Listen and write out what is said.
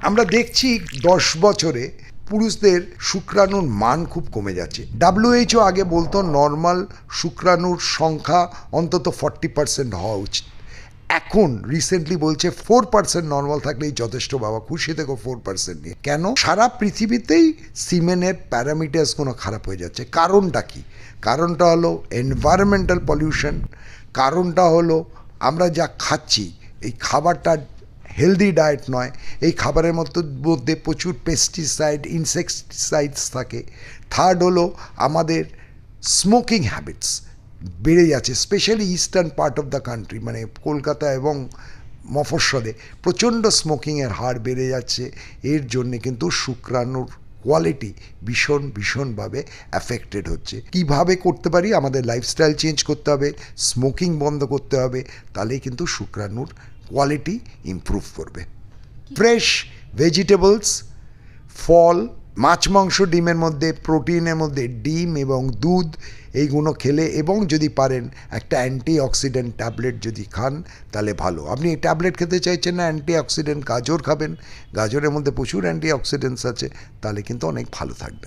আমরা দেখছি 10 বছরে পুরুষদের শুক্রাণুর মান খুব কমে যাচ্ছে। WHO আগে বলতো নর্মাল শুক্রাণুর সংখ্যা অন্তত 40% হওয়া উচিত। এখন রিসেন্টলি বলছে 4% নর্মাল থাকলেই যথেষ্ট। বাবা খুশি থেকো 4% নিয়ে। কেন? সারা পৃথিবীতেই সিমেনের প্যারামিটার্সগুলো খারাপ হয়ে যাচ্ছে। কারণটা কি? কারণটা হলো এনভায়রনমেন্টাল পলিউশন, কারণটা হলো আমরা যা খাচ্ছি এই খাবারটা হেলদি ডায়েট নয়, এই খাবারের মধ্যে প্রচুর পেস্টিসাইড ইনসেকটিসাইডস থাকে। থার্ড হলো আমাদের স্মোকিং হ্যাবিটস বেড়ে যাচ্ছে, specially eastern part of the country, মানে কলকাতা এবং মফস্বলে প্রচণ্ড স্মোকিংয়ের হার বেড়ে যাচ্ছে। এর জন্যে কিন্তু শুক্রাণুর কোয়ালিটি ভীষণভাবে অ্যাফেক্টেড হচ্ছে। কিভাবে করতে পারি? আমাদের লাইফস্টাইল চেঞ্জ করতে হবে, স্মোকিং বন্ধ করতে হবে, তাহলেই কিন্তু শুক্রাণুর কোয়ালিটি ইমপ্রুভ করবে। ফ্রেশ ভেজিটেবলস, ফল, মাছ, মাংস, ডিমের মধ্যে প্রোটিনের মধ্যে ডিম এবং দুধ এইগুলো খেলে, এবং যদি পারেন একটা অ্যান্টিঅক্সিডেন্ট ট্যাবলেট যদি খান তাহলে ভালো। আপনি ট্যাবলেট খেতে চাইছেন না, অ্যান্টিঅক্সিডেন্ট গাজর খাবেন, গাজরের মধ্যে প্রচুর অ্যান্টিঅক্সিডেন্টস আছে, তাহলে কিন্তু অনেক ভালো থাকবে।